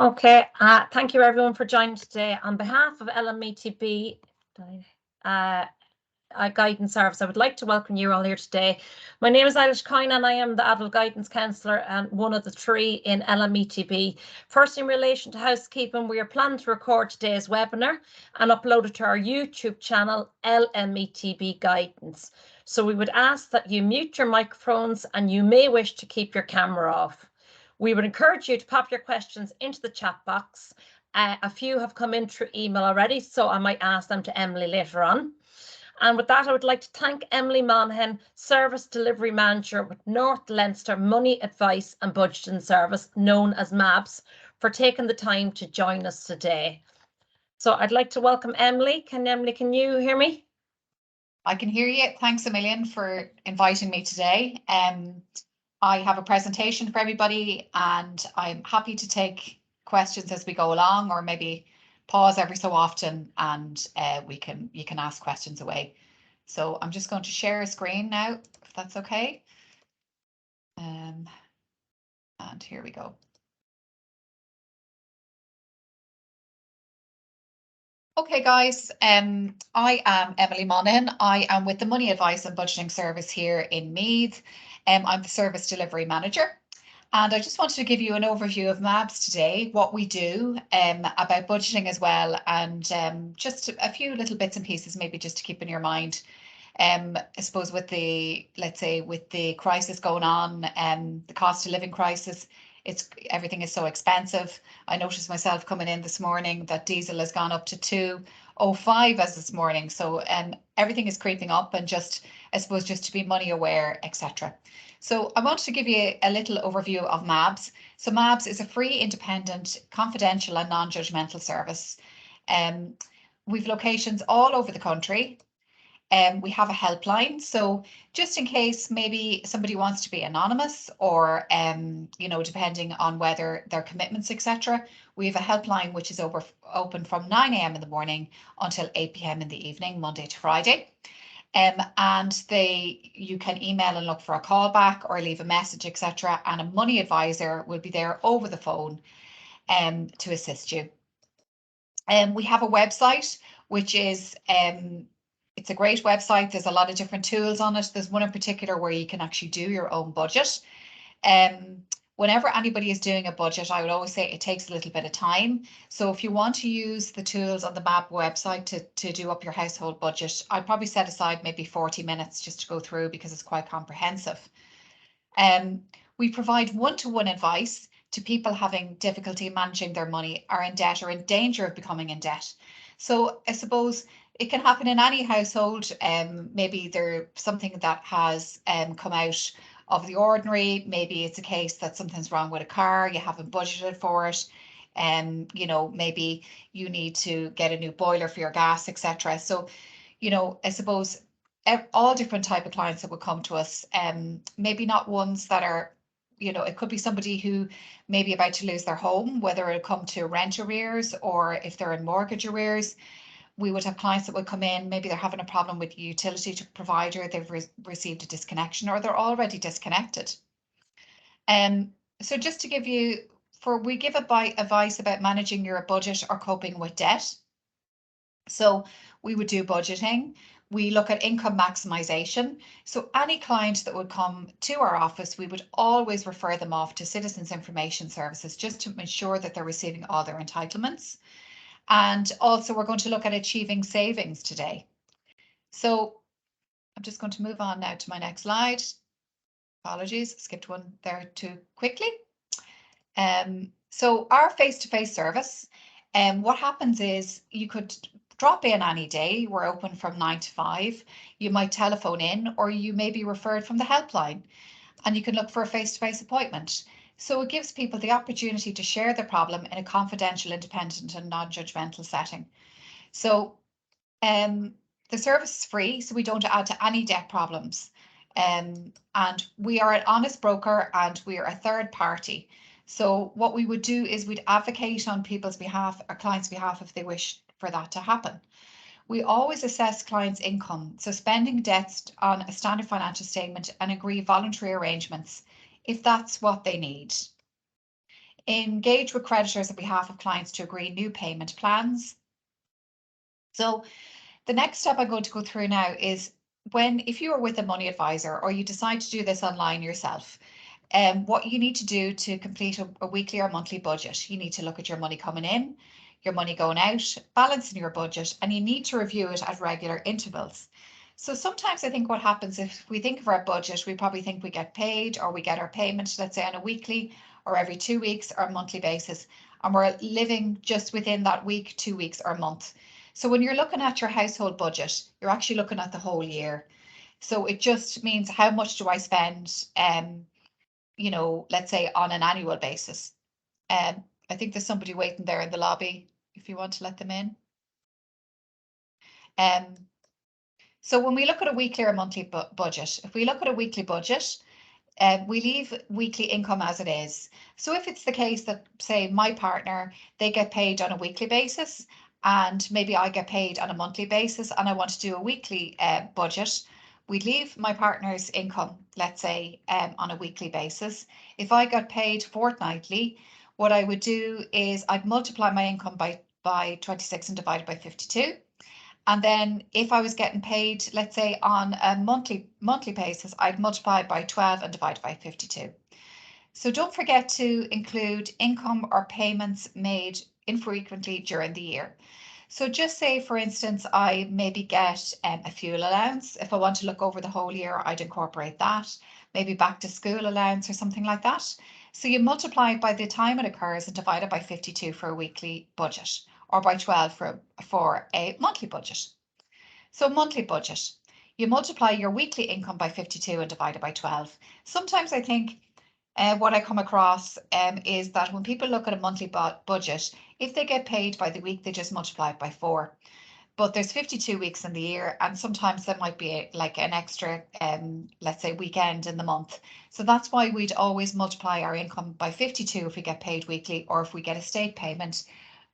Okay, thank you everyone for joining today. On behalf of LMETB Guidance Service, I would like to welcome you all here today. My name is Eilish Coyne and I am the Adult Guidance Counsellor and one of the three in LMETB. First, in relation to housekeeping, we are planning to record today's webinar and upload it to our YouTube channel, LMETB Guidance. So we would ask that you mute your microphones and you may wish to keep your camera off. We would encourage you to pop your questions into the chat box. A few have come in through email already, so I might ask them to Emily later on. And with that, I would like to thank Emily Monaghan, Service Delivery Manager with North Leinster Money Advice and Budgeting Service, known as MABS, for taking the time to join us today. So I'd like to welcome Emily. Emily, can you hear me? I can hear you. Thanks a million for inviting me today. I have a presentation for everybody and I'm happy to take questions as we go along, or maybe pause every so often and you can ask questions away. So I'm just going to share a screen now, if that's okay. And here we go. Okay, guys, I am Emily Monaghan. I am with the Money Advice and Budgeting Service here in Meath. I'm the Service Delivery Manager. And I just wanted to give you an overview of MABS today, what we do, about budgeting as well, and just a few little bits and pieces, maybe just to keep in your mind. I suppose with let's say with the crisis going on, the cost of living crisis, everything is so expensive. I noticed myself coming in this morning that diesel has gone up to 2.05 as this morning. So everything is creeping up, and just, I suppose, just to be money aware, etc. So I wanted to give you a little overview of MABS. So MABS is a free, independent, confidential and non-judgmental service. We've locations all over the country. We have a helpline, so just in case maybe somebody wants to be anonymous, or you know, depending on whether their commitments, etc., we have a helpline which is open from 9 a.m. in the morning until 8 p.m. in the evening, Monday to Friday. And you can email and look for a call back or leave a message, etc., and a money advisor will be there over the phone to assist you. We have a website which is it's a great website. There's a lot of different tools on it. There's one in particular where you can actually do your own budget. Whenever anybody is doing a budget, I would always say it takes a little bit of time. So if you want to use the tools on the MAB website to do up your household budget, I'd probably set aside maybe 40 minutes just to go through, because it's quite comprehensive. We provide one-to-one advice to people having difficulty managing their money, are in debt, or in danger of becoming in debt. So I suppose it can happen in any household. Maybe there's something that has come out of the ordinary. Maybe it's a case that something's wrong with a car, you haven't budgeted for it. You know, maybe you need to get a new boiler for your gas, etc. So, you know, I suppose all different type of clients that would come to us, maybe not ones that are, you know, it could be somebody who may be about to lose their home, whether it'll come to rent arrears or if they're in mortgage arrears. We would have clients that would come in, maybe they're having a problem with the utility provider, they've received a disconnection, or they're already disconnected. So just to give you, we give advice about managing your budget or coping with debt. So we would do budgeting. We look at income maximization. So any client that would come to our office, we would always refer them off to Citizens Information Services, just to ensure that they're receiving all their entitlements. And also we're going to look at achieving savings today. So I'm just going to move on now to my next slide. Apologies, skipped one there too quickly. So our face-to-face service, what happens is you could drop in any day. We're open from 9 to 5. You might telephone in, or you may be referred from the helpline, and you can look for a face-to-face appointment. So it gives people the opportunity to share their problem in a confidential, independent and non-judgmental setting. So the service is free, so we don't add to any debt problems. And we are an honest broker and we are a third party. So what we would do is we'd advocate on people's behalf, or clients' behalf, if they wish for that to happen. We always assess clients' income, so spending debts on a standard financial statement, and agree voluntary arrangements if that's what they need. Engage with creditors on behalf of clients to agree new payment plans. So the next step I'm going to go through now is if you are with a money advisor or you decide to do this online yourself, what you need to do to complete a weekly or monthly budget. You need to look at your money coming in, your money going out, balancing your budget, and you need to review it at regular intervals. So sometimes I think what happens if we think of our budget, we probably think we get paid or we get our payment, let's say on a weekly or every 2 weeks or a monthly basis, and we're living just within that week, 2 weeks or month. So when you're looking at your household budget, you're actually looking at the whole year. So it just means how much do I spend, you know, let's say on an annual basis. I think there's somebody waiting there in the lobby if you want to let them in. So when we look at a weekly or monthly budget, if we look at a weekly budget, we leave weekly income as it is. So if it's the case that, say, my partner, they get paid on a weekly basis, and maybe I get paid on a monthly basis, and I want to do a weekly budget, we leave my partner's income, let's say, on a weekly basis. If I got paid fortnightly, what I would do is I'd multiply my income by 26 and divide it by 52. And then if I was getting paid, let's say on a monthly basis, I'd multiply it by 12 and divide it by 52. So don't forget to include income or payments made infrequently during the year. So just say, for instance, I maybe get a fuel allowance. If I want to look over the whole year, I'd incorporate that, maybe back to school allowance or something like that. So you multiply it by the time it occurs and divide it by 52 for a weekly budget, or by 12 for a monthly budget. So monthly budget, you multiply your weekly income by 52 and divide it by 12. Sometimes I think what I come across is that when people look at a monthly budget, if they get paid by the week, they just multiply it by 4. But there's 52 weeks in the year, and sometimes there might be like an extra, let's say, weekend in the month. So that's why we'd always multiply our income by 52 if we get paid weekly, or if we get a state payment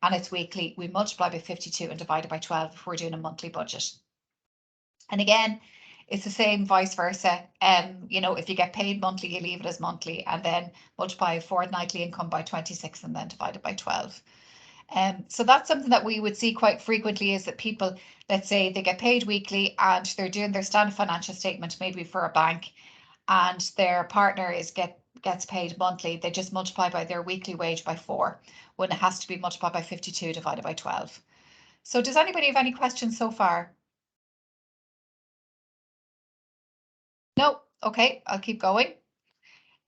and it's weekly, we multiply by 52 and divide it by 12 if we're doing a monthly budget. And again, it's the same vice versa. You know, if you get paid monthly, you leave it as monthly, and then multiply fortnightly income by 26 and then divide it by 12. So that's something that we would see quite frequently, is that people, let's say they get paid weekly and they're doing their standard financial statement, maybe for a bank, and their partner gets paid monthly. They just multiply by their weekly wage by 4 when it has to be multiplied by 52 divided by 12. So does anybody have any questions so far? No? Okay, I'll keep going.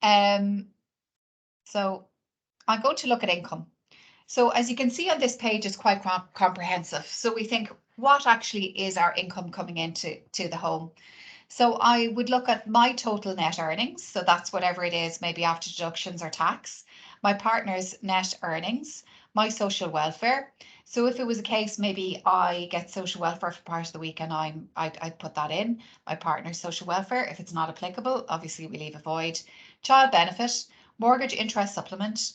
So I'm going to look at income. So as you can see on this page, it's quite comprehensive. So we think, what actually is our income coming into the home? So I would look at my total net earnings. So that's whatever it is, maybe after deductions or tax, my partner's net earnings, my social welfare. So if it was a case, maybe I get social welfare for part of the week and I'd put that in, my partner's social welfare. If it's not applicable, obviously we leave a void. Child benefit, mortgage interest supplement,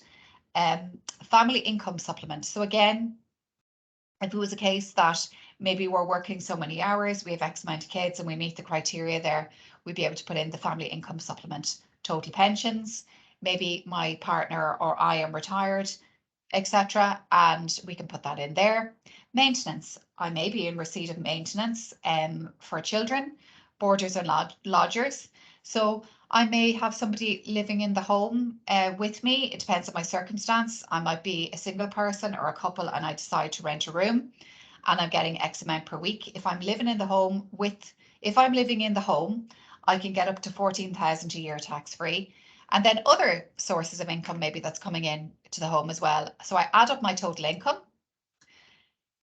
family income supplement. So again, if it was a case that maybe we're working so many hours, we have X amount of kids and we meet the criteria there, we'd be able to put in the family income supplement. Total pensions, maybe my partner or I am retired, etc., and we can put that in there. Maintenance, I may be in receipt of maintenance for children, boarders and lodgers. So I may have somebody living in the home with me. It depends on my circumstance. I might be a single person or a couple and I decide to rent a room and I'm getting X amount per week. If I'm living in the home I can get up to 14,000 a year tax free. And then other sources of income maybe that's coming in to the home as well. So I add up my total income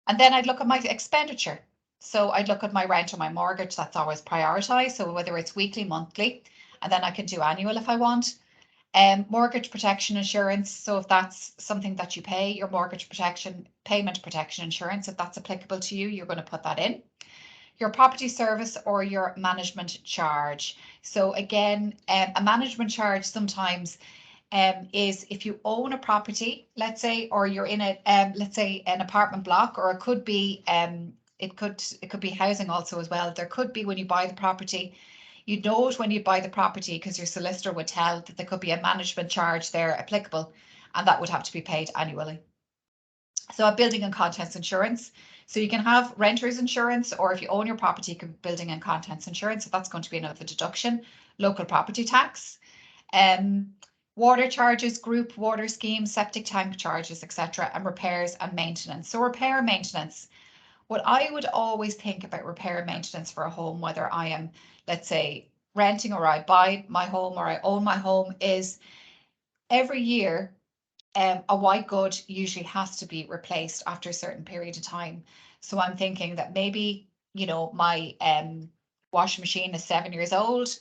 and then I'd look at my expenditure. So I'd look at my rent or my mortgage, that's always prioritized. So whether it's weekly, monthly, and then I can do annual if I want. Mortgage protection insurance. So if that's something that you pay, your mortgage protection, payment protection insurance, if that's applicable to you, you're going to put that in. Your property service or your management charge. So again, a management charge sometimes is if you own a property, let's say, or you're in a let's say an apartment block, or it could be it could be housing also as well. There could be, when you buy the property, you know it when you buy the property because your solicitor would tell that there could be a management charge there applicable. and that would have to be paid annually. So a building and contents insurance. So you can have renter's insurance, or if you own your property, you can have building and contents insurance. So that's going to be another deduction. Local property tax, water charges, group water schemes, septic tank charges, etc., and repairs and maintenance. So repair and maintenance. What I would always think about repair and maintenance for a home, whether I am, let's say, renting or I buy my home or I own my home, is every year a white good usually has to be replaced after a certain period of time. So I'm thinking that maybe, you know, my washing machine is 7 years old,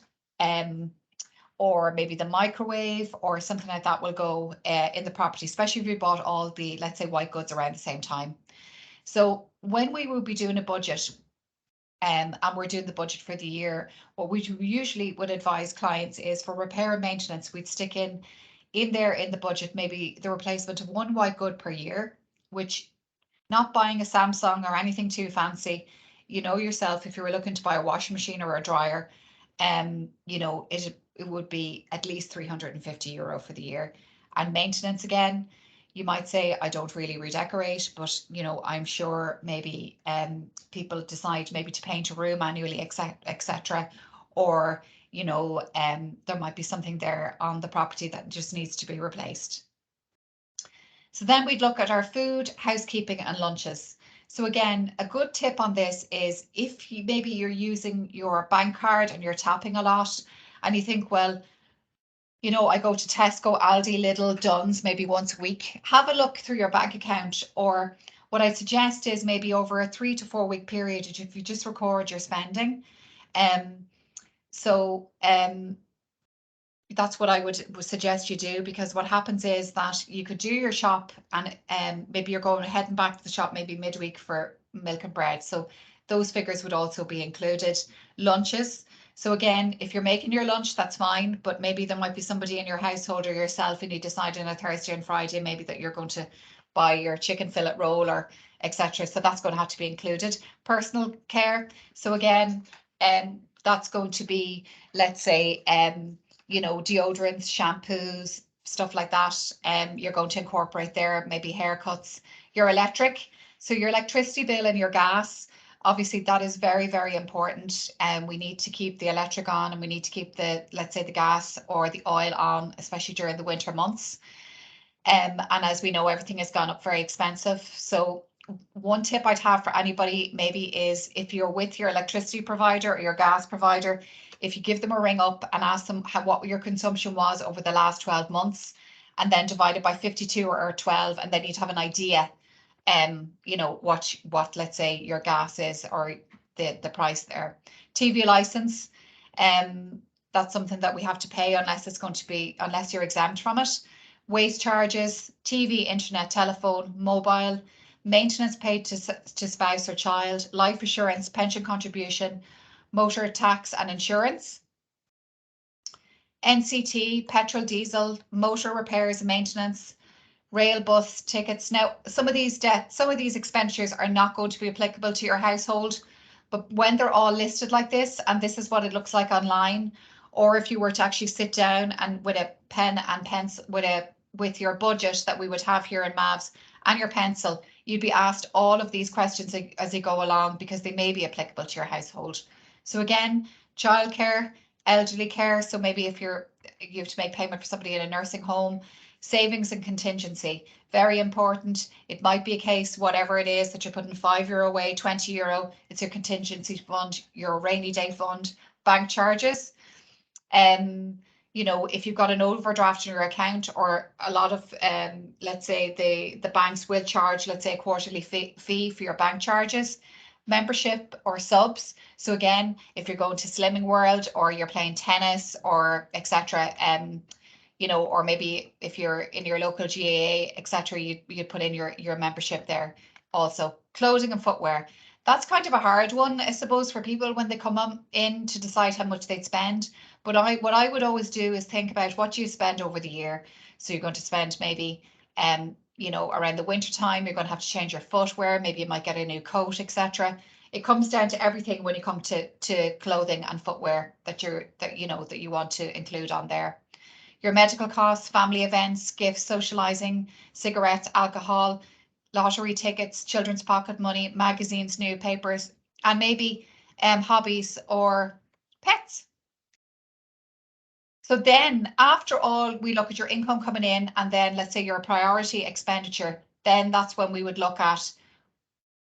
or maybe the microwave or something like that will go in the property, especially if we bought all the, let's say, white goods around the same time. So when we will be doing a budget, and we're doing the budget for the year, what we usually would advise clients is for repair and maintenance, we'd stick in there in the budget, maybe the replacement of one white good per year, which, not buying a Samsung or anything too fancy, you know yourself, if you were looking to buy a washing machine or a dryer, you know, it would be at least €350 for the year. And maintenance, again, you might say, I don't really redecorate, but you know, I'm sure maybe people decide maybe to paint a room annually, etc. Or you know, there might be something there on the property that just needs to be replaced. So then we'd look at our food, housekeeping and lunches. So again, a good tip on this is if you maybe you're using your bank card and you're tapping a lot and you think, well, you know, I go to Tesco, Aldi, Lidl, Dunnes maybe once a week, have a look through your bank account. Or what I suggest is maybe over a 3 to 4 week period, if you just record your spending. That's what I would suggest you do, because what happens is that you could do your shop and maybe you're going heading back to the shop maybe midweek for milk and bread. So those figures would also be included. Lunches. So again, if you're making your lunch, that's fine, but maybe there might be somebody in your household or yourself and you decide on a Thursday and Friday maybe that you're going to buy your chicken fillet roll or etc. So that's going to have to be included. Personal care. So again, that's going to be, let's say, you know, deodorants, shampoos, stuff like that. You're going to incorporate there, maybe haircuts, your electric. So your electricity bill and your gas, obviously that is very, very important. And we need to keep the electric on and we need to keep the, let's say, the gas or the oil on, especially during the winter months. And as we know, everything has gone up very expensive. So one tip I'd have for anybody maybe is if you're with your electricity provider or your gas provider, if you give them a ring up and ask them what your consumption was over the last 12 months and then divide it by 52 or 12, and then you'd have an idea, you know, what let's say your gas is or the price there. TV license, that's something that we have to pay unless you're exempt from it. Waste charges, TV, internet, telephone, mobile, maintenance paid to spouse or child, life assurance, pension contribution, motor tax and insurance, NCT, petrol, diesel, motor repairs, maintenance, rail bus tickets. Now, some of these expenditures are not going to be applicable to your household, but when they're all listed like this, and this is what it looks like online, or if you were to actually sit down and with a pen and pencil, with your budget that we would have here in MABS and your pencil, you'd be asked all of these questions as you go along because they may be applicable to your household. So again, childcare, elderly care. So maybe if you have to make payment for somebody in a nursing home, savings and contingency, very important. It might be a case, whatever it is, that you're putting €5 away, €20, it's your contingency fund, your rainy day fund, bank charges. You know, if you've got an overdraft in your account, or a lot of, let's say the banks will charge, let's say, a quarterly fee for your bank charges, membership or subs. So again, if you're going to Slimming World or you're playing tennis or etc., you know, or maybe if you're in your local GAA, etc., you'd put in your membership there. Also, clothing and footwear. That's kind of a hard one, I suppose, for people when they come in to decide how much they'd spend. But what I would always do is think about what you spend over the year. So you're going to spend maybe, you know, around the winter time, you're going to have to change your footwear. Maybe you might get a new coat, etc. It comes down to everything when you come to clothing and footwear that you want to include on there. your medical costs, family events, gifts, socializing, cigarettes, alcohol, lottery tickets, children's pocket money, magazines, newspapers, and maybe hobbies or pets. So then after all, we look at your income coming in, and then let's say your priority expenditure, then that's when we would look at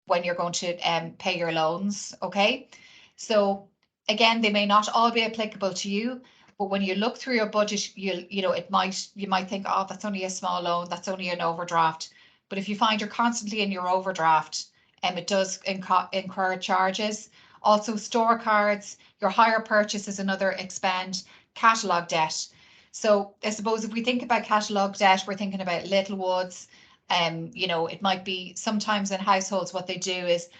when you're going to pay your loans, okay? So again, they may not all be applicable to you, but when you look through your budget, you know, you might think, oh, that's only a small loan, that's only an overdraft. But if you find you're constantly in your overdraft, it does incur charges. Also, store cards, your hire purchase is another expend, catalogue debt. So I suppose if we think about catalogue debt, we're thinking about Littlewoods. You know, it might be sometimes in households what they do is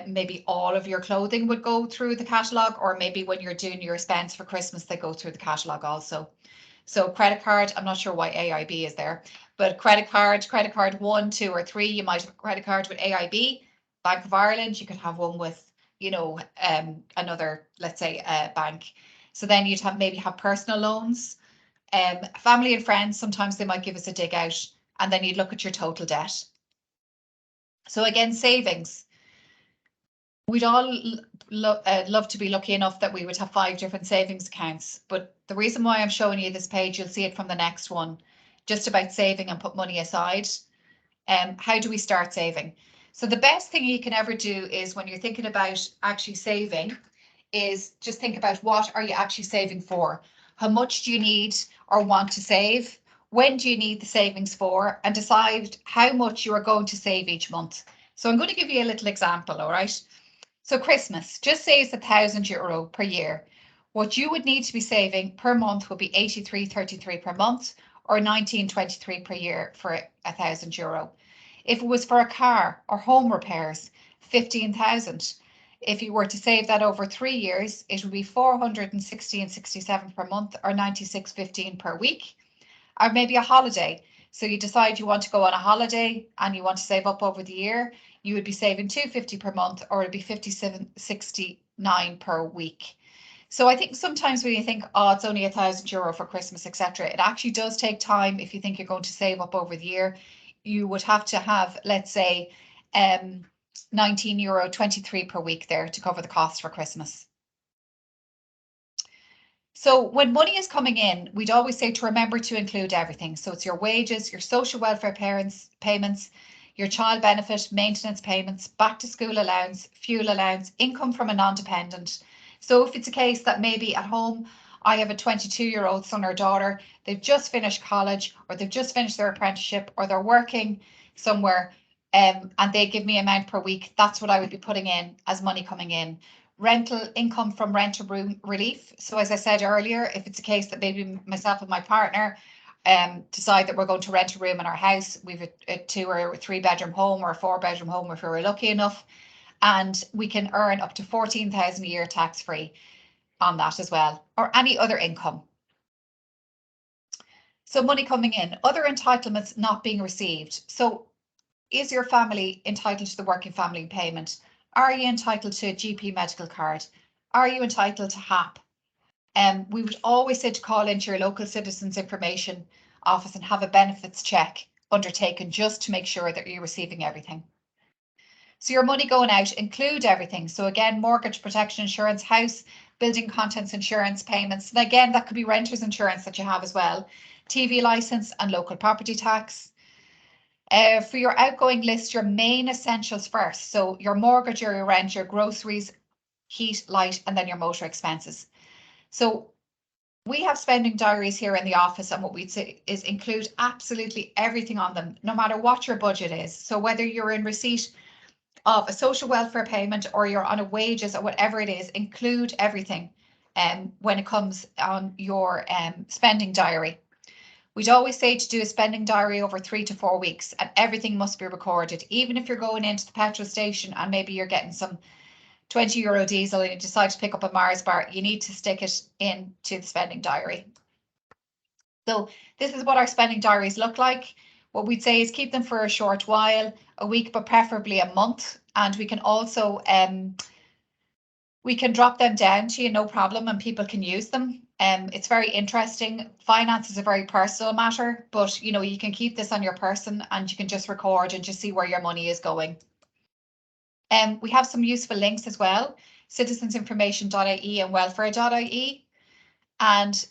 maybe all of your clothing would go through the catalogue, or maybe when you're doing your spends for Christmas, they go through the catalogue also. So credit card, I'm not sure why AIB is there, but credit card 1, 2, or 3, you might have a credit card with AIB, Bank of Ireland, you could have one with, you know, another, let's say, bank. So then you'd maybe have personal loans. Family and friends, sometimes they might give us a dig out, and then you'd look at your total debt. So again, savings. We'd all love to be lucky enough that we would have 5 different savings accounts. But the reason why I'm showing you this page, you'll see it from the next one, just about saving and put money aside. How do we start saving? So the best thing you can ever do is when you're thinking about actually saving is just think about what are you actually saving for? How much do you need or want to save? When do you need the savings for? And decide how much you are going to save each month. So I'm going to give you a little example, all right? So Christmas, just say it's €1,000 per year. What you would need to be saving per month would be 83.33 per month, or 19.23 per year for €1,000. If it was for a car or home repairs, 15,000. If you were to save that over 3 years, it would be 416.67 per month, or 96.15 per week. Or maybe a holiday. So you decide you want to go on a holiday and you want to save up over the year, you would be saving $250 per month, or it'd be $57.69 per week. So I think sometimes when you think, oh, it's only €1,000 for Christmas, etc., it actually does take time. If you think you're going to save up over the year, you would have to have, let's say, €19.23 per week there to cover the cost for Christmas. So when money is coming in, we'd always say to remember to include everything. So it's your wages, your social welfare payments, your child benefit, maintenance payments, back to school allowance, fuel allowance, income from a non-dependent. So if it's a case that maybe at home, I have a 22-year-old son or daughter, they've just finished college, or they've just finished their apprenticeship, or they're working somewhere, and they give me amount per week, that's what I would be putting in as money coming in. Rental income from rental room relief. So as I said earlier, if it's a case that maybe myself and my partner decide that we're going to rent a room in our house, we've a 2 or 3 bedroom home or a 4 bedroom home if we were lucky enough, and we can earn up to 14,000 a year tax free on that as well, or any other income. So money coming in, other entitlements not being received. So is your family entitled to the working family payment? Are you entitled to a GP medical card? Are you entitled to HAP? We would always say to call into your local citizens information office and have a benefits check undertaken just to make sure that you're receiving everything. So your money going out, include everything. So again, mortgage protection insurance, house, building contents insurance payments. And again, that could be renters insurance that you have as well. TV license and local property tax. For your outgoing list, your main essentials first. So your mortgage or your rent, your groceries, heat, light, and then your motor expenses. So we have spending diaries here in the office, and what we'd say is include absolutely everything on them, no matter what your budget is. So whether you're in receipt of a social welfare payment or you're on a wages or whatever it is, include everything when it comes on your spending diary. We'd always say to do a spending diary over 3 to 4 weeks, and everything must be recorded. Even if you're going into the petrol station and maybe you're getting some €20 diesel and you decide to pick up a Mars bar, you need to stick it into the spending diary. So this is what our spending diaries look like. What we'd say is keep them for a short while, a week, but preferably a month. And we can also we can drop them down to you, no problem, and people can use them. It's very interesting. Finance is a very personal matter, but you know, you can keep this on your person and you can just record and just see where your money is going. We have some useful links as well, citizensinformation.ie and welfare.ie. And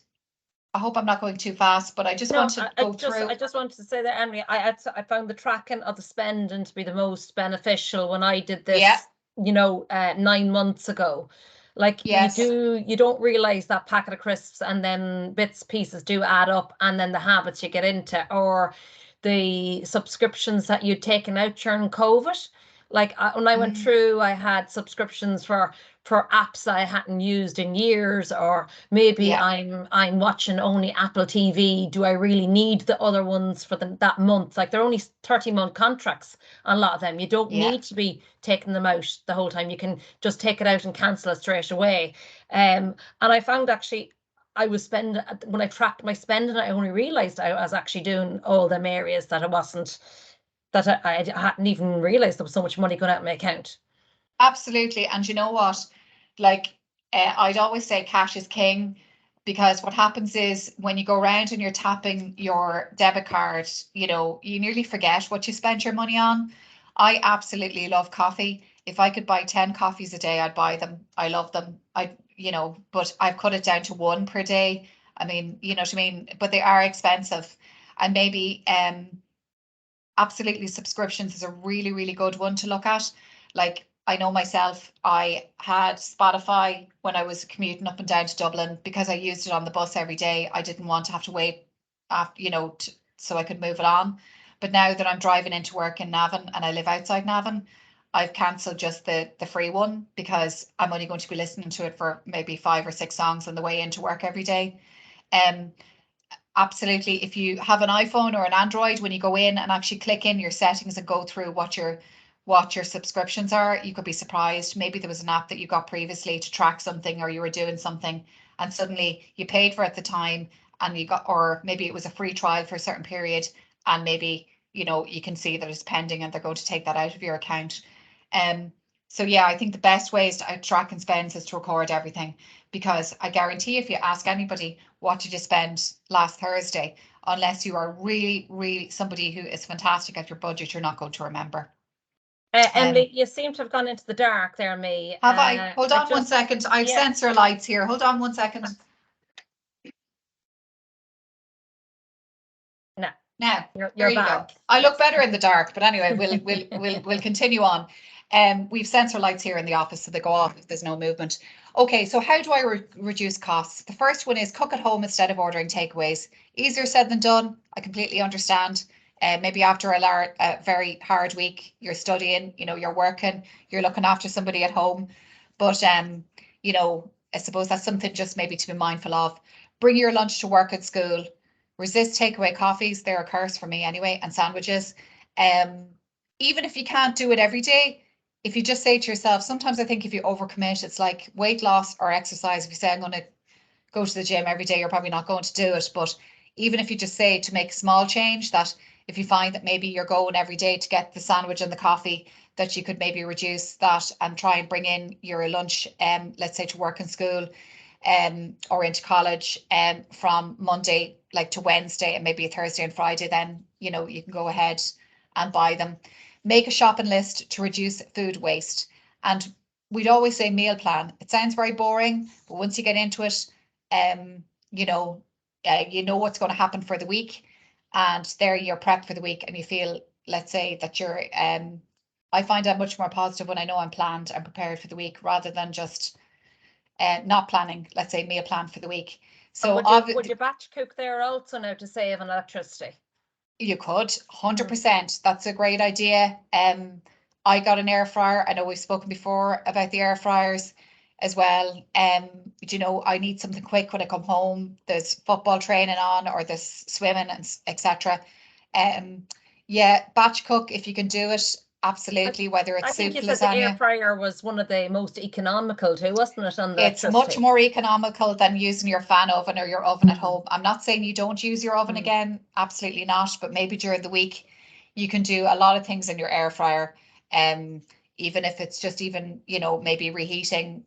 I hope I'm not going too fast, but I just want to go through. I just wanted to say that, Emily, I found the tracking of the spending to be the most beneficial when I did this, Yeah. you know, 9 months ago. Like, Yes. you don't realize that packet of crisps and then bits, pieces do add up, and then the habits you get into, or the subscriptions that you'd taken out during COVID. Like, when I went through, I had subscriptions for apps I hadn't used in years, or maybe Yeah. I'm watching only Apple TV. Do I really need the other ones for that month? Like, they're only 30-month contracts on a lot of them. You don't Yeah. need to be taking them out the whole time. You can just take it out and cancel it straight away. And I found actually I was spending, when I tracked my spending, I only realized I was actually doing all them areas that I wasn't, that I hadn't even realized there was so much money going out of my account. Absolutely. And you know what? Like, I'd always say cash is king, because what happens is when you go around and you're tapping your debit card, you know, you nearly forget what you spent your money on. I absolutely love coffee. If I could buy 10 coffees a day, I'd buy them. I love them. You know, but I've cut it down to 1 per day. I mean, you know what I mean? But they are expensive. And maybe absolutely, subscriptions is a really, really good one to look at. Like, I know myself, I had Spotify when I was commuting up and down to Dublin because I used it on the bus every day. I didn't want to have to wait, after, you know, so I could move it on. But now that I'm driving into work in Navan and I live outside Navan, I've cancelled just the free one because I'm only going to be listening to it for maybe 5 or 6 songs on the way into work every day. Absolutely, if you have an iPhone or an Android, when you go in and actually click in your settings and go through what your subscriptions are, you could be surprised. Maybe there was an app that you got previously to track something, or you were doing something and suddenly you paid for it at the time and you got, or maybe it was a free trial for a certain period, and maybe, you know, you can see that it's pending and they're going to take that out of your account. So yeah, I think the best ways to track and spend is to record everything, because I guarantee if you ask anybody, what did you spend last Thursday, unless you are really, really somebody who is fantastic at your budget, you're not going to remember. Emily, you seem to have gone into the dark there, me. Have I? Hold on 1 second. I have sensor lights here. Hold on 1 second. No. Now, You're there you back. go. I look better in the dark, but anyway, we'll continue on. We've sensor lights here in the office, so they go off if there's no movement. Okay, so how do I reduce costs? The first one is cook at home instead of ordering takeaways. Easier said than done. I completely understand. Maybe after a very hard week, you're studying, you know, you're working, you're looking after somebody at home. But you know, I suppose that's something just maybe to be mindful of. Bring your lunch to work at school. Resist takeaway coffees. They're a curse for me anyway, and sandwiches. Even if you can't do it every day, if you just say to yourself, sometimes I think if you overcommit, it's like weight loss or exercise. If you say I'm going to go to the gym every day, you're probably not going to do it. But even if you just say to make a small change, that if you find that maybe you're going every day to get the sandwich and the coffee, that you could maybe reduce that and try and bring in your lunch, let's say to work and school, or into college, from Monday like to Wednesday, and maybe a Thursday and Friday, then you know you can go ahead and buy them. Make a shopping list to reduce food waste. And we'd always say meal plan. It sounds very boring, but once you get into it, you know what's going to happen for the week, and there you're prepped for the week, and you feel, let's say that you're I find I'm much more positive when I know I'm planned and prepared for the week, rather than just not planning, let's say meal plan for the week. So would you batch cook there also now to save on electricity? You could, 100%. That's a great idea. I got an air fryer. I know we've spoken before about the air fryers as well. You know, I need something quick when I come home. There's football training on, or there's swimming and etc. Yeah, batch cook if you can do it. Absolutely, whether it's soup, lasagna. I think you said the air fryer was one of the most economical too, wasn't it? On the It's much more economical than using your fan oven or your oven at home. I'm not saying you don't use your oven again, absolutely not, but maybe during the week you can do a lot of things in your air fryer. Even if it's just even, you know, maybe reheating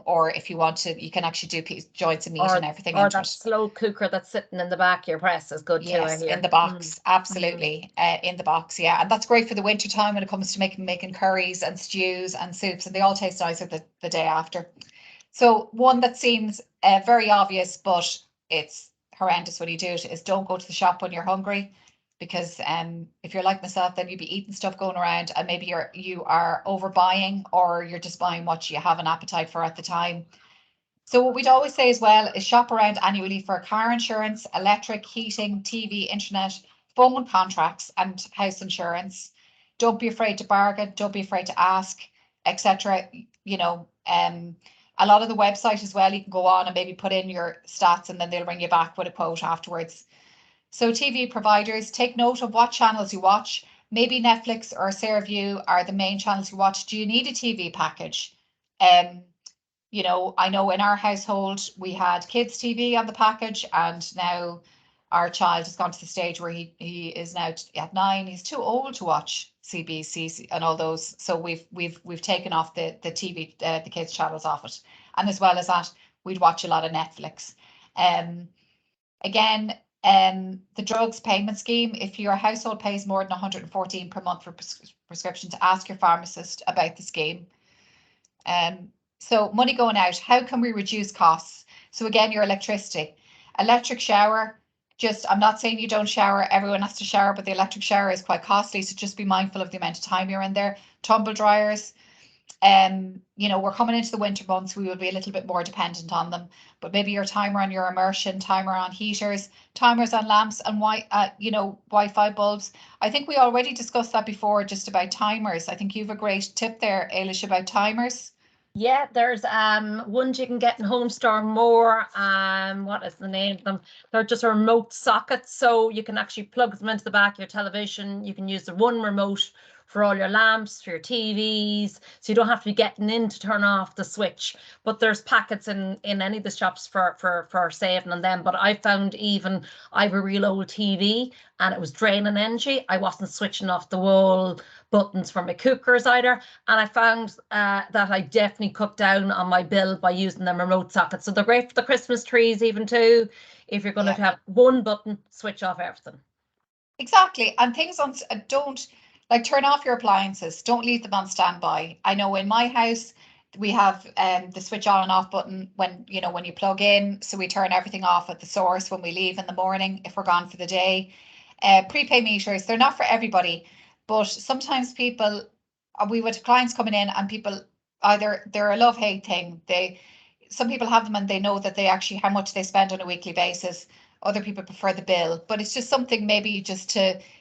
or if you want to, you can actually do joints of meat and everything or into that it. slow cooker that's sitting in the back of your press is good too, I hear. In the box, absolutely. In the box, yeah. And that's great for the winter time when it comes to making curries and stews and soups, and they all taste nicer the day after. So one that seems very obvious, but it's horrendous when you do it, is don't go to the shop when you're hungry, because if you're like myself, then you'd be eating stuff going around, and maybe you are overbuying, or you're just buying what you have an appetite for at the time. So what we'd always say as well is shop around annually for car insurance, electric, heating, TV, internet, phone contracts, and house insurance. Don't be afraid to bargain. Don't be afraid to ask, etc. You know, a lot of the website as well, you can go on and maybe put in your stats, and then they'll ring you back with a quote afterwards. So TV providers, take note of what channels you watch. Maybe Netflix or SareView are the main channels you watch. Do you need a TV package? You know, I know in our household we had kids TV on the package, and now our child has gone to the stage where he is now at 9. He's too old to watch CBC and all those, so we've taken off the TV, the kids channels off it, and as well as that, we'd watch a lot of Netflix. Again, the drugs payment scheme, if your household pays more than 114 per month for prescription, to ask your pharmacist about the scheme. So money going out, how can we reduce costs? So again, your electricity, electric shower, I'm not saying you don't shower, everyone has to shower, but the electric shower is quite costly, so just be mindful of the amount of time you're in there. Tumble dryers, you know, we're coming into the winter months, we will be a little bit more dependent on them, but maybe your timer on your immersion, timer on heaters, timers on lamps, and you know, Wi-Fi bulbs. I think we already discussed that before, just about timers. I think you've a great tip there, Ailish, about timers. Yeah, there's ones you can get in Home Store More. What is the name of them? They're just remote sockets, so you can actually plug them into the back of your television. You can use the one remote for all your lamps, for your TVs, so you don't have to be getting in to turn off the switch. But there's packets in any of the shops for saving on them. But I found, even I have a real old TV and it was draining energy. I wasn't switching off the wall buttons for my cookers either, and I found that I definitely cut down on my bill by using them remote sockets. So they're great for the Christmas trees even too, if you're going to have one button, switch off everything. Exactly. And things on, don't, like, turn off your appliances, don't leave them on standby. I know in my house we have the switch on and off button when you plug in, so we turn everything off at the source when we leave in the morning if we're gone for the day. Prepay meters, they're not for everybody, but sometimes people, we would have clients coming in, and people, either they're a love-hate thing. Some people have them and they know that they actually, how much they spend on a weekly basis. Other people prefer the bill, but it's just something maybe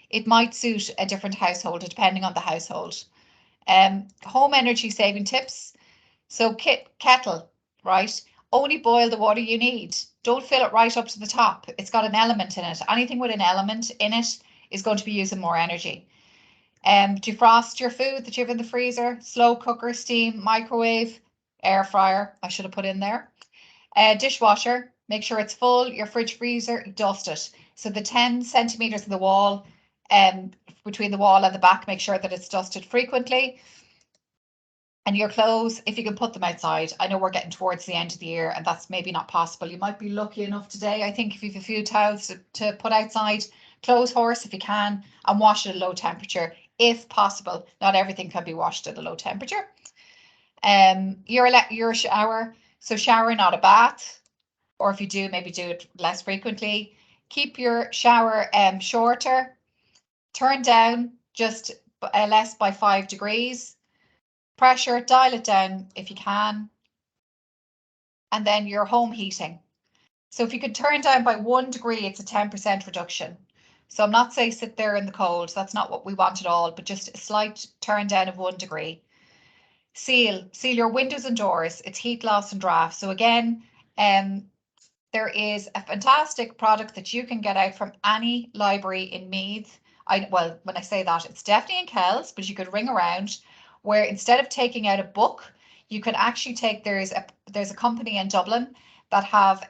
it might suit a different household depending on the household. Home energy saving tips. So kettle, right? Only boil the water you need. Don't fill it right up to the top. It's got an element in it. Anything with an element in it is going to be using more energy. Defrost your food that you have in the freezer. Slow cooker, steam, microwave, air fryer. I should have put in there. Dishwasher. Make sure it's full. Your fridge, freezer, dust it. So the 10 centimeters of the wall, between the wall and the back, make sure that it's dusted frequently. And your clothes, if you can put them outside. I know we're getting towards the end of the year, and that's maybe not possible. You might be lucky enough today, I think, if you have a few towels to put outside. Clothes horse if you can, and wash at a low temperature if possible. Not everything can be washed at a low temperature. Your shower, so shower, not a bath, or if you do, maybe do it less frequently. Keep your shower shorter. Turn down just less by 5 degrees. Pressure, dial it down if you can. And then your home heating. So if you could turn down by 1 degree, it's a 10% reduction. So I'm not saying sit there in the cold. That's not what we want at all, but just a slight turn down of 1 degree. Seal your windows and doors. It's heat loss and draft. So again, there is a fantastic product that you can get out from any library in Meath. Well, when I say that, it's definitely in Kells, but you could ring around, where instead of taking out a book, you can actually take, there's a company in Dublin that have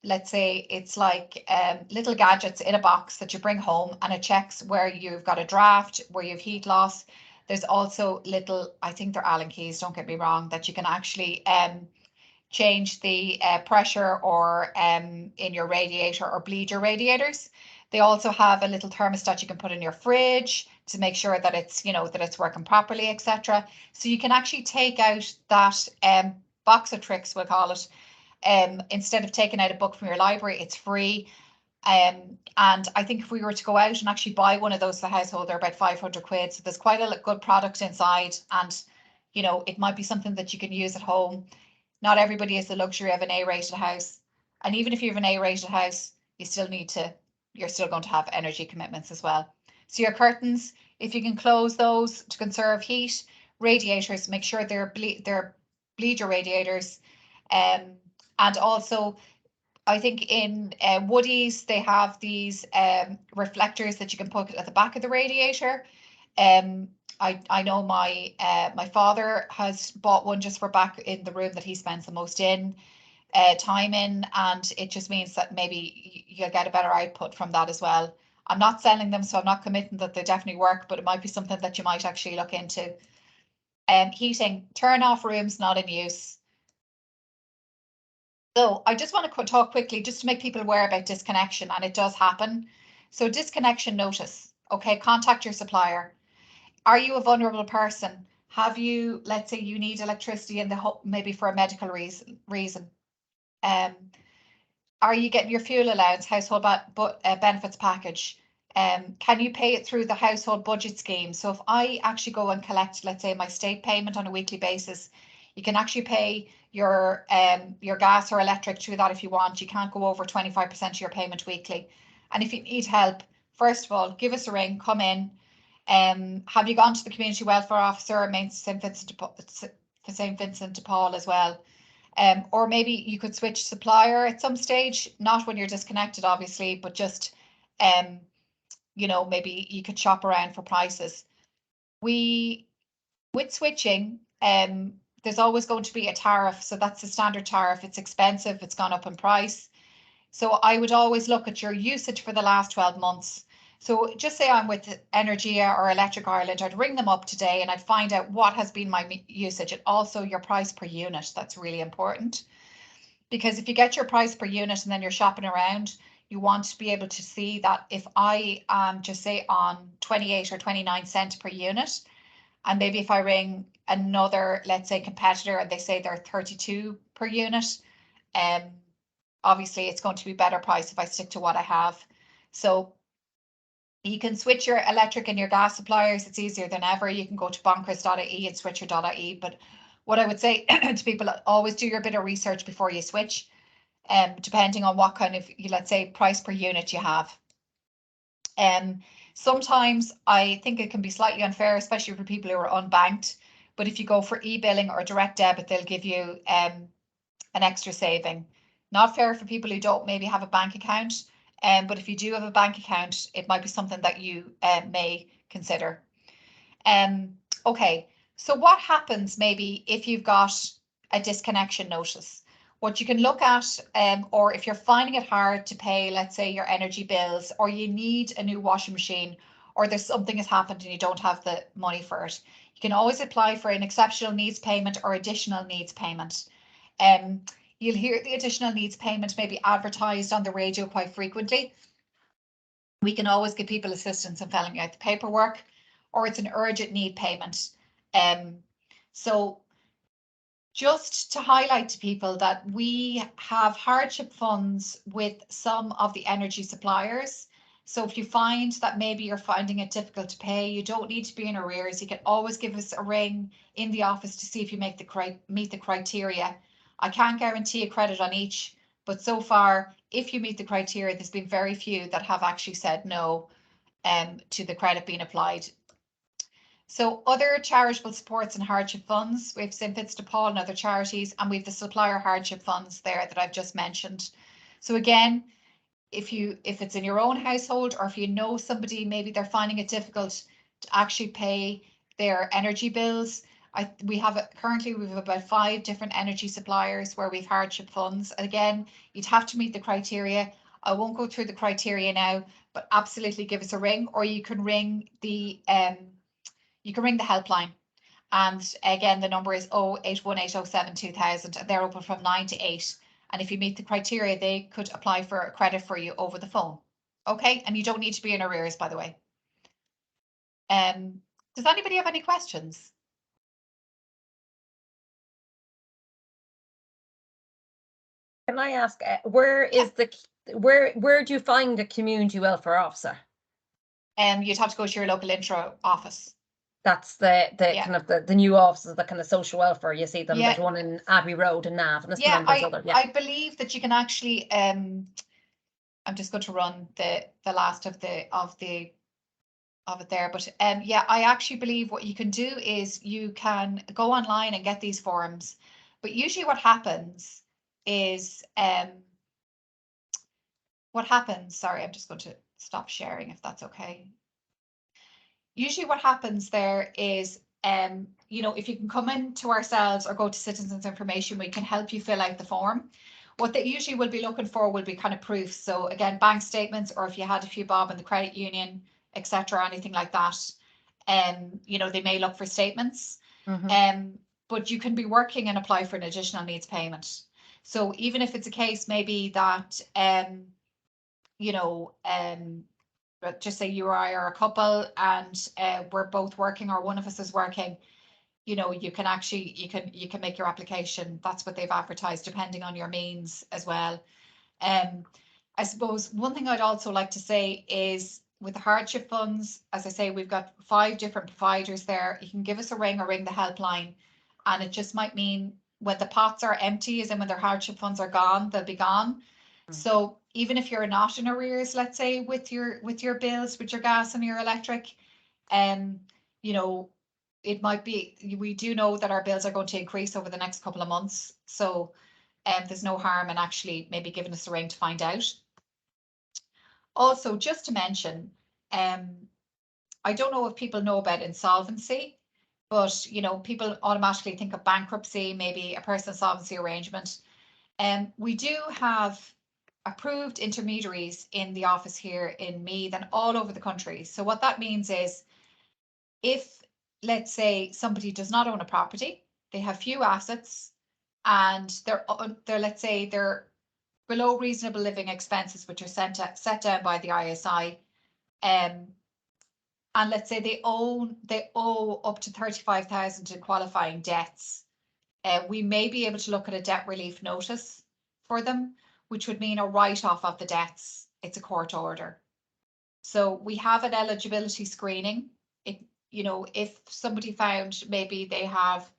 let's say it's like little gadgets in a box that you bring home, and it checks where you've got a draft, where you've heat loss. There's also little, I think they're Allen keys, don't get me wrong, that you can actually change the pressure or in your radiator or bleed your radiators. They also have a little thermostat you can put in your fridge to make sure that it's, you know, that it's working properly, etc. So you can actually take out that box of tricks, we'll call it. Instead of taking out a book from your library, it's free. And I think if we were to go out and actually buy one of those for the household, they're about 500 quid. So there's quite a good product inside, and you know, it might be something that you can use at home. Not everybody has the luxury of an A-rated house. And even if you have an A-rated house, you still need to, you're still going to have energy commitments as well. So your curtains, if you can close those to conserve heat, radiators, make sure they're bleed your radiators. And also, I think in Woodies, they have these reflectors that you can put at the back of the radiator. I know my father has bought one just for back in the room that he spends the most time in, and it just means that maybe you'll get a better output from that as well. I'm not selling them, so I'm not committing that they definitely work, but it might be something that you might actually look into. Heating, turn off rooms not in use. So I just want to talk quickly just to make people aware about disconnection, and it does happen. So disconnection notice, okay, contact your supplier. Are you a vulnerable person? Have you, let's say you need electricity in the home, maybe for a medical reason. Are you getting your fuel allowance, household benefits package? Can you pay it through the household budget scheme? So if I actually go and collect, let's say, my state payment on a weekly basis, you can actually pay your gas or electric through that if you want. You can't go over 25% of your payment weekly. And if you need help, first of all, give us a ring, come in. Have you gone to the community welfare officer or St. Vincent de Paul as well? Or maybe you could switch supplier at some stage, not when you're disconnected, obviously, but just, you know, maybe you could shop around for prices. With switching, there's always going to be a tariff. So that's the standard tariff. It's expensive. It's gone up in price. So I would always look at your usage for the last 12 months. So just say I'm with Energia or Electric Ireland, I'd ring them up today and I'd find out what has been my usage, and also your price per unit. That's really important, because if you get your price per unit and then you're shopping around, you want to be able to see that if I just say on 28 or 29 cents per unit, and maybe if I ring another, let's say, competitor and they say they're 32 per unit, obviously it's going to be better price if I stick to what I have. So you can switch your electric and your gas suppliers. It's easier than ever. You can go to bonkers.ie and switch your .ie. But what I would say to people, always do your bit of research before you switch, depending on what kind of, let's say, price per unit you have. Sometimes I think it can be slightly unfair, especially for people who are unbanked. But if you go for e-billing or direct debit, they'll give you an extra saving. Not fair for people who don't maybe have a bank account. But if you do have a bank account, it might be something that you may consider. Okay, so what happens maybe if you've got a disconnection notice? What you can look at, or if you're finding it hard to pay, let's say, your energy bills, or you need a new washing machine, or there's something has happened and you don't have the money for it, you can always apply for an exceptional needs payment or additional needs payment. You'll hear the additional needs payment may be advertised on the radio quite frequently. We can always give people assistance in filling out the paperwork, or it's an urgent need payment. So just to highlight to people that we have hardship funds with some of the energy suppliers. So if you find that maybe you're finding it difficult to pay, you don't need to be in arrears. You can always give us a ring in the office to see if you meet the criteria. I can't guarantee a credit on each, but so far, if you meet the criteria, there's been very few that have actually said no to the credit being applied. So other charitable supports and hardship funds, we have St. Vincent de Paul and other charities, and we have the supplier hardship funds there that I've just mentioned. So again, if it's in your own household, or if you know somebody, maybe they're finding it difficult to actually pay their energy bills, currently we have about 5 different energy suppliers where we've hardship funds. And again, you'd have to meet the criteria. I won't go through the criteria now, but absolutely give us a ring, or you can ring the you can ring the helpline. And again, the number is 0818072000, and they're open from 9 to 8. And if you meet the criteria, they could apply for a credit for you over the phone. Okay, and you don't need to be in arrears, by the way. Does anybody have any questions? Can I ask, where do you find a community welfare officer? You'd have to go to your local intro office. That's the kind of the new offices, the kind of social welfare. You see them. Yeah. There's one in Abbey Road in Navan. Yeah, I believe that you can actually. I'm just going to run the last of it there, but yeah, I actually believe what you can do is you can go online and get these forms. But usually, what happens is Sorry, I'm just going to stop sharing if that's okay. Usually what happens there is, you know, if you can come into ourselves or go to Citizens Information, we can help you fill out the form. What they usually will be looking for will be kind of proofs. So again, bank statements, or if you had a few bob in the credit union, etc., anything like that. You know, they may look for statements. But you can be working and apply for an additional needs payment. So even if it's a case maybe that, you know, but just say you or I are a couple and we're both working, or one of us is working, you know, you can actually, you can make your application. That's what they've advertised, depending on your means as well. I suppose one thing I'd also like to say is with the hardship funds, as I say, we've got 5 different providers there. You can give us a ring or ring the helpline, and it just might mean when the pots are empty, as in when their hardship funds are gone, they'll be gone. So even if you're not in arrears, let's say with your bills, with your gas and your electric, you know, it might be, we do know that our bills are going to increase over the next couple of months. So there's no harm in actually maybe giving us a ring to find out. Also, just to mention, I don't know if people know about insolvency, but you know, people automatically think of bankruptcy, maybe a personal insolvency arrangement. We do have approved intermediaries in the office here in Meath and all over the country. So what that means is, if let's say somebody does not own a property, they have few assets, and they're let's say they're below reasonable living expenses, which are set down by the ISI, and let's say they owe up to 35,000 in qualifying debts, we may be able to look at a debt relief notice for them, which would mean a write-off of the debts. It's a court order. So we have an eligibility screening. You know, if somebody found maybe they have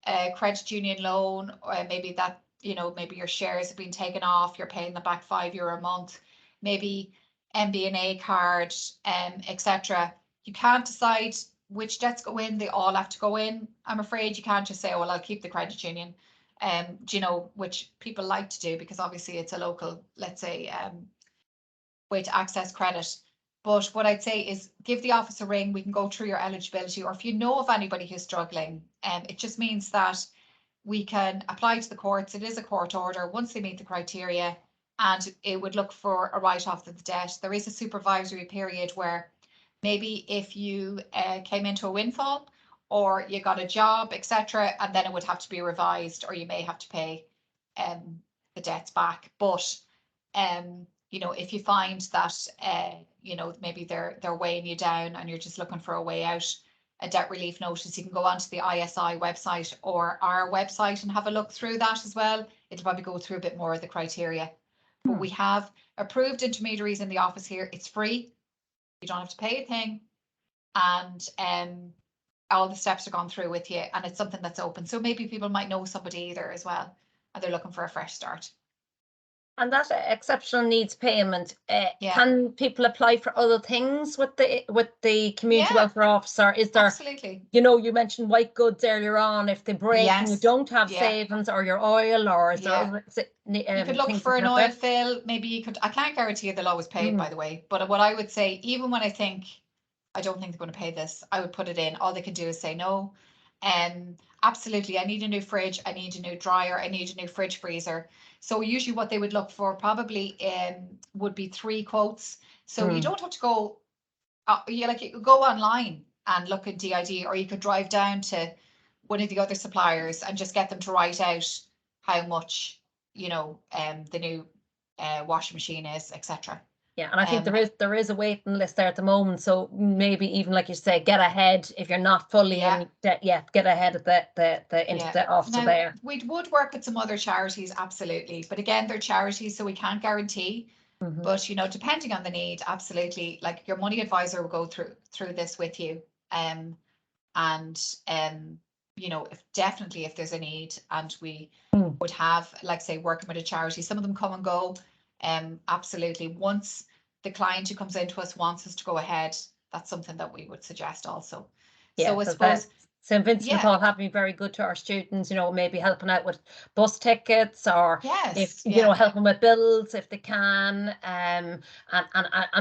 a credit union loan, or maybe that, you know, maybe your shares have been taken off, you're paying them back €5 a month, maybe MBNA card, etc. You can't decide which debts go in, they all have to go in. I'm afraid you can't just say, oh, well, I'll keep the credit union, you know, which people like to do because obviously it's a local, let's say, way to access credit. But what I'd say is give the office a ring. We can go through your eligibility, or if you know of anybody who's struggling, it just means that we can apply to the courts. It is a court order once they meet the criteria, and it would look for a write-off of the debt. There is a supervisory period where maybe if you came into a windfall or you got a job, etc., and then it would have to be revised, or you may have to pay the debts back. But you know, if you find that you know, maybe they're weighing you down and you're just looking for a way out, a debt relief notice, you can go onto the ISI website or our website and have a look through that as well. It'll probably go through a bit more of the criteria. But we have approved intermediaries in the office here. It's free. You don't have to pay a thing, and all the steps are gone through with you, and it's something that's open. So maybe people might know somebody either as well, and they're looking for a fresh start. And that exceptional needs payment, can people apply for other things with the community welfare officer? Is there, absolutely, you know, you mentioned white goods earlier on, if they break and you don't have savings, or your oil, or is there you could look for an oil fill, maybe you could, I can't guarantee they'll always pay it, by the way, but what I would say, even when I think, I don't think they're going to pay this, I would put it in. All they can do is say no. Absolutely, I need a new fridge, I need a new dryer, I need a new fridge freezer. So usually what they would look for probably would be 3 quotes. So you don't have to go, you go online and look at DID, or you could drive down to one of the other suppliers and just get them to write out how much, you know, the new washing machine is, etc. Yeah, and I think there is a waiting list there at the moment. So maybe even, like you say, get ahead if you're not fully in debt yet. Get ahead of the into the officer there. We would work with some other charities, absolutely, but again, they're charities, so we can't guarantee. But you know, depending on the need, absolutely, like your money advisor will go through this with you, and you know, if there's a need, and we would have, like say, working with a charity, some of them come and go. Absolutely. Once the client who comes into us wants us to go ahead, that's something that we would suggest also. Yeah, so I suppose St. Vincent de Paul have been very good to our students, you know, maybe helping out with bus tickets, or if you know, helping with bills if they can, and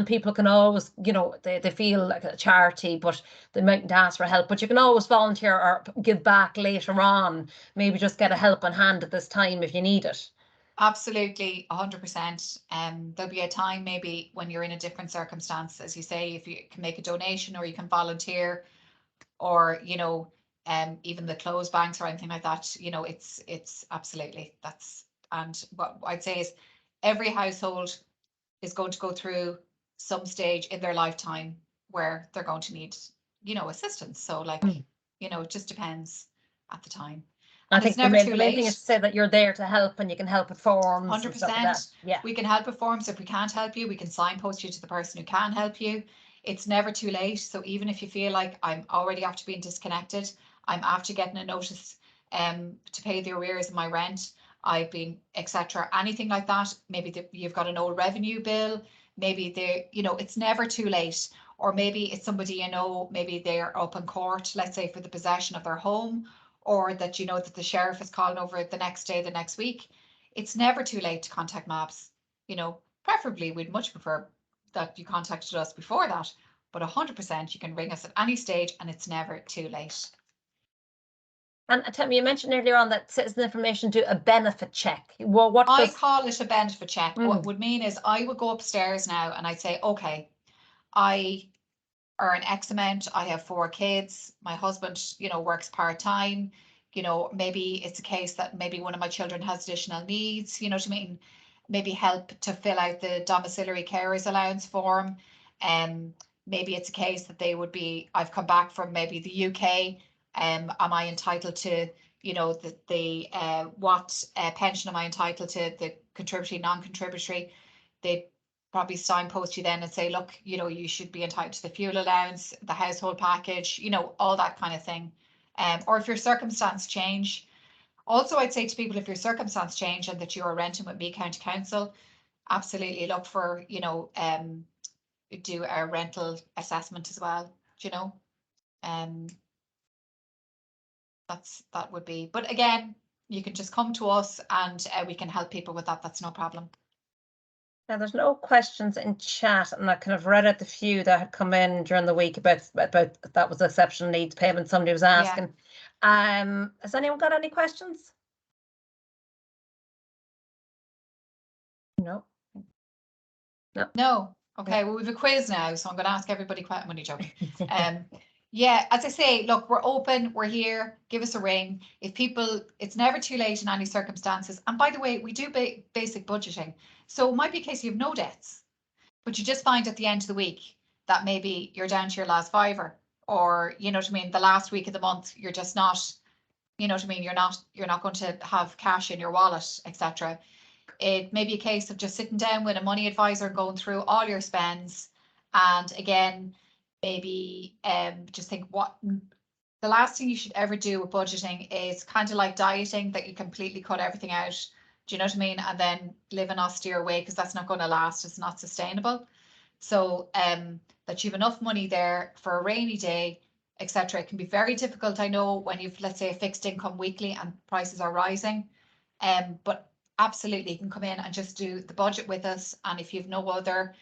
people can always, you know, they feel like a charity, but they mightn't ask for help, but you can always volunteer or give back later on, maybe just get a helping hand at this time if you need it. Absolutely, 100%. There'll be a time maybe when you're in a different circumstance, as you say, if you can make a donation or you can volunteer, or you know, even the closed banks or anything like that. You know, it's absolutely, that's, and what I'd say is every household is going to go through some stage in their lifetime where they're going to need, you know, assistance. So like, you know, it just depends at the time. I think the main thing is to say that you're there to help, and you can help with forms. 100%. Yeah, we can help with forms. If we can't help you, we can signpost you to the person who can help you. It's never too late. So even if you feel like I'm already after being disconnected, I'm after getting a notice to pay the arrears of my rent, I've been, etc., anything like that, maybe you've got an old revenue bill, maybe they, you know, it's never too late. Or maybe it's somebody, you know, maybe they're up in court, let's say, for the possession of their home, or that you know that the sheriff is calling over the next day, the next week. It's never too late to contact MABS. You know, preferably we'd much prefer that you contacted us before that, but 100% you can ring us at any stage, and it's never too late. And tell me, you mentioned earlier on that citizen information do a benefit check. Well, what I call it a benefit check. What it would mean is I would go upstairs now and I'd say, okay, I earn X amount, I have 4 kids, my husband, you know, works part-time, you know, maybe it's a case that maybe one of my children has additional needs, you know what I mean? Maybe help to fill out the domiciliary carers allowance form. Maybe it's a case that they would be, I've come back from maybe the UK, am I entitled to, you know, the what pension am I entitled to, the contributory, non-contributory. They probably signpost you then and say, look, you know, you should be entitled to the fuel allowance, the household package, you know, all that kind of thing. Or if your circumstance change. Also, I'd say to people, if your circumstance change and that you are renting with Meath County Council, absolutely look for, you know, do a rental assessment as well, you know. That would be, but again, you can just come to us and we can help people with that. That's no problem. Now, there's no questions in chat, and I kind of read out the few that had come in during the week about that was exceptional needs payment. Somebody was asking. Has anyone got any questions? No. No. Okay. Well, we have a quiz now, so I'm going to ask everybody quite money joking. Yeah, as I say, look, we're open, we're here, give us a ring. If people, it's never too late in any circumstances. And by the way, we do basic budgeting. So it might be a case you have no debts, but you just find at the end of the week that maybe you're down to your last fiver, or, you know what I mean, the last week of the month, you're just not, you know what I mean, you're not going to have cash in your wallet, etc. It may be a case of just sitting down with a money advisor, going through all your spends, and again, maybe just think what the last thing you should ever do with budgeting is kind of like dieting, that you completely cut everything out. Do you know what I mean? And then live an austere way, because that's not going to last. It's not sustainable. So that you have enough money there for a rainy day, etc. It can be very difficult, I know, when you've, let's say, a fixed income weekly and prices are rising. But absolutely, you can come in and just do the budget with us. And if you've no other,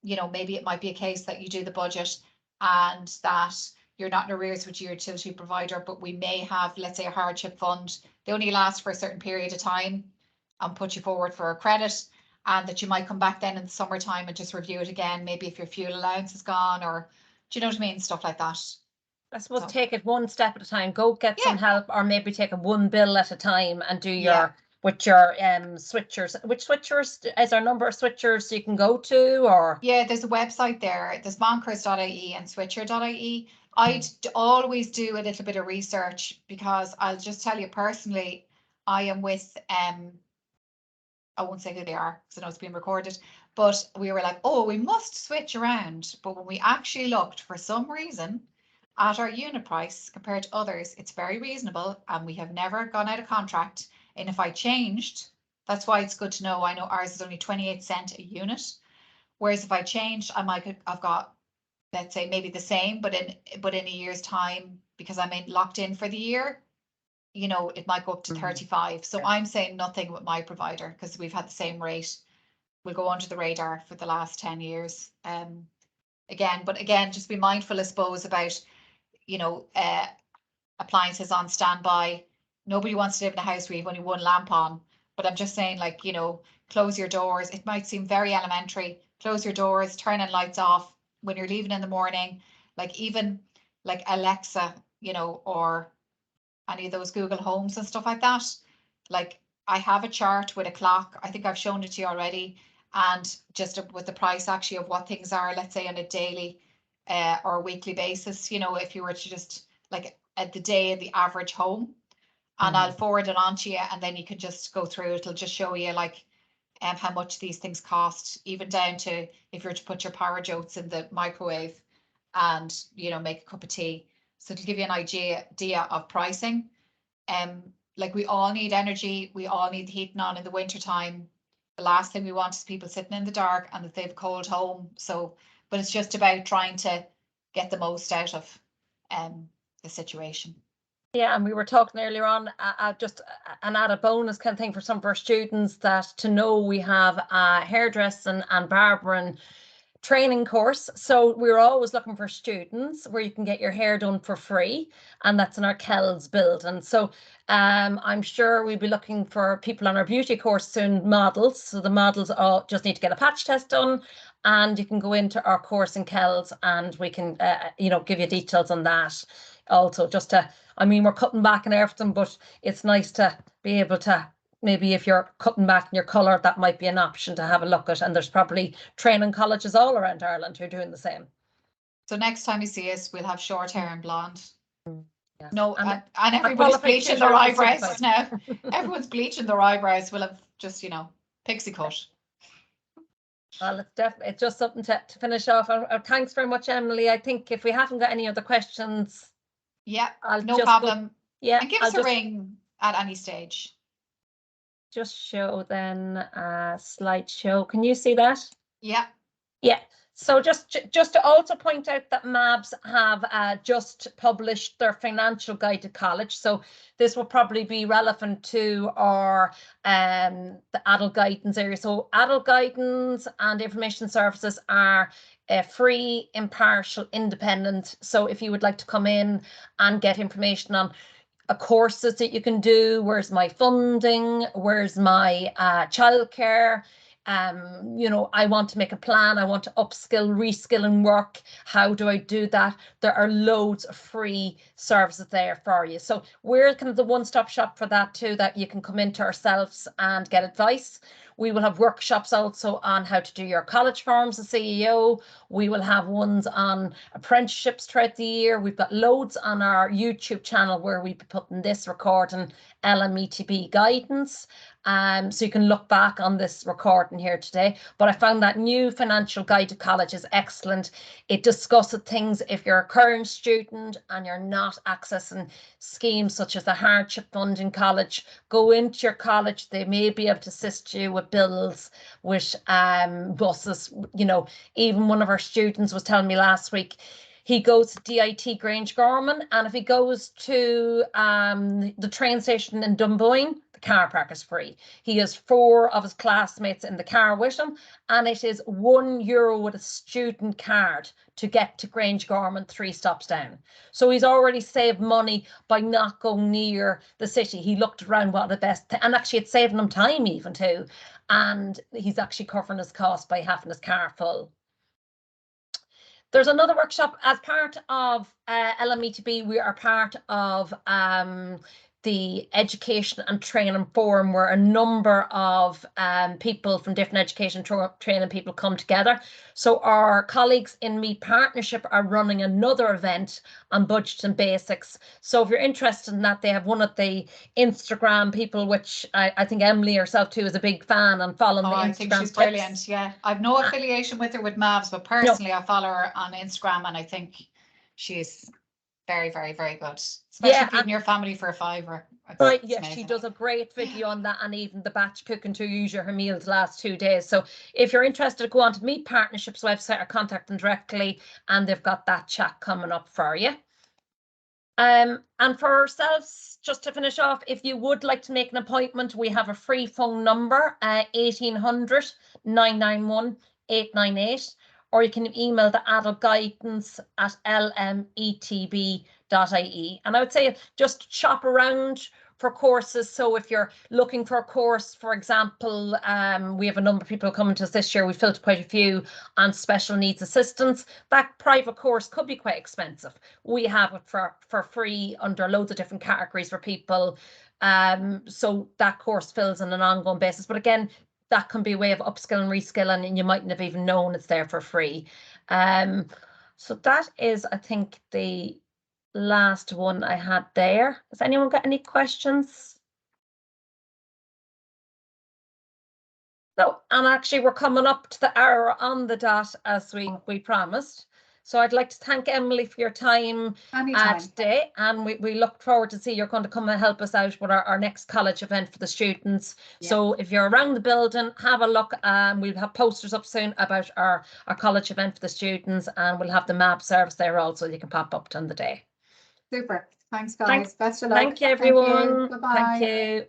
you know, maybe it might be a case that you do the budget and that you're not in arrears with your utility provider, but we may have, let's say, a hardship fund. They only last for a certain period of time and put you forward for a credit, and that you might come back then in the summertime and just review it again, maybe if your fuel allowance is gone, or do you know what I mean, stuff like that. I suppose take it one step at a time. Go get some Yeah. help, or maybe take it one bill at a time and do Yeah. your with your switchers. Which switchers is there a number of switchers you can go to, or Yeah, there's a website there. There's bonkers.ie and switcher.ie. I'd always do a little bit of research, because I'll just tell you personally, I am with I won't say who they are because I know it's being recorded, but we were like, oh, we must switch around. But when we actually looked, for some reason, at our unit price compared to others, it's very reasonable, and we have never gone out of contract. And if I changed, that's why it's good to know. I know ours is only 28 cents a unit. Whereas if I changed, I've got, let's say, maybe the same, but in a year's time, because I'm locked in for the year, you know, it might go up to 35. So I'm saying nothing with my provider, because we've had the same rate. We'll go under the radar for the last 10 years. Again, just be mindful, I suppose, about, you know, appliances on standby. Nobody wants to live in a house where you've only one lamp on. But I'm just saying, like, you know, close your doors. It might seem very elementary. Close your doors, turn on lights off when you're leaving in the morning. Like, even like Alexa, you know, or any of those Google Homes and stuff like that. Like, I have a chart with a clock. I think I've shown it to you already. And just with the price actually of what things are, let's say on a daily or weekly basis, you know, if you were to just like at the day of the average home, and I'll forward it on to you, and then you can just go through. It'll just show you like how much these things cost, even down to if you're to put your power jotes in the microwave and, you know, make a cup of tea. So to give you an idea of pricing, like, we all need energy. We all need the heating on in the winter time. The last thing we want is people sitting in the dark and that they have a cold home. So, but it's just about trying to get the most out of the situation. Yeah, and we were talking earlier on, just an added bonus kind of thing for some of our students, that to know we have a hairdressing and barbering training course. So we're always looking for students where you can get your hair done for free, and that's in our Kells building. So I'm sure we'll be looking for people on our beauty course soon, models. So the models all just need to get a patch test done, and you can go into our course in Kells, and we can you know, give you details on that. Also, just to, I mean, we're cutting back on everything, but it's nice to be able to, maybe if you're cutting back in your colour, that might be an option to have a look at. And there's probably training colleges all around Ireland who are doing the same. So next time you see us, we'll have short hair and blonde. Yes. No, and everybody's bleaching their eyebrows now. Everyone's bleaching their eyebrows. We'll have just, you know, pixie cut. Well, it's definitely, it's just something to finish off. Thanks very much, Emily. I think if we haven't got any other questions, yeah, I'll no problem. Yeah, and give us a ring at any stage. Just show then a slideshow. Can you see that? Yeah. Yeah. So just to also point out that MABS have just published their financial guide to college. So this will probably be relevant to our the adult guidance area. So adult guidance and information services are free, impartial, independent. So if you would like to come in and get information on courses that you can do, where's my funding, where's my childcare, you know, I want to make a plan, I want to upskill, reskill and work. How do I do that? There are loads of free services there for you. So we're kind of the one-stop shop for that too, that you can come into ourselves and get advice. We will have workshops also on how to do your college forms as CEO. We will have ones on apprenticeships throughout the year. We've got loads on our YouTube channel where we'll be putting this recording LMETB guidance. So you can look back on this recording here today. But I found that new financial guide to college is excellent. It discusses things if you're a current student and you're not accessing schemes such as the hardship fund in college. Go into your college. They may be able to assist you with bills, with buses. You know, even one of our students was telling me last week, he goes to DIT Grangegorman, and if he goes to the train station in Dunboyne, the car park is free. He has 4 of his classmates in the car with him, and it is €1 with a student card to get to Grangegorman 3 stops down. So he's already saved money by not going near the city. He looked around what the best, and actually it's saving him time even too. And he's actually covering his cost by having his car full. There's another workshop as part of LMETB. We are part of the Education and Training Forum, where a number of people from different education training people come together. So our colleagues in Meet Partnership are running another event on budget and basics. So if you're interested in that, they have one of the Instagram people, which I think Emily herself too is a big fan and following the Instagram. I think she's brilliant. Yeah, I've no affiliation with her with MABS, but personally I follow her on Instagram, and I think she's very, very, very good, especially feeding your family for a £5. Right, yes, she does a great video on that, and even the batch cooking to use her meals the last 2 days. So if you're interested, go on to Meet Partnership's website or contact them directly, and they've got that chat coming up for you. And for ourselves, just to finish off, if you would like to make an appointment, we have a free phone number, 1800 991 898, or you can email the adultguidance@lmetb.ie. And I would say just shop around for courses. So if you're looking for a course, for example, we have a number of people coming to us this year. We filtered quite a few on special needs assistance. That private course could be quite expensive. We have it for free under loads of different categories for people. So that course fills on an ongoing basis. But again, that can be a way of upskilling, reskilling, and you mightn't have even known it's there for free. So that is, I think, the last one I had there. Has anyone got any questions? No, and actually we're coming up to the hour on the dot as we promised. So I'd like to thank Emily for your time today, and we look forward to see you're going to come and help us out with our next college event for the students. Yeah. So if you're around the building, have a look. We'll have posters up soon about our college event for the students, and we'll have the MABS service there also. You can pop up on the day. Super. Thanks, guys. Best of luck. Thank you, everyone. Thank you. Bye-bye. Thank you.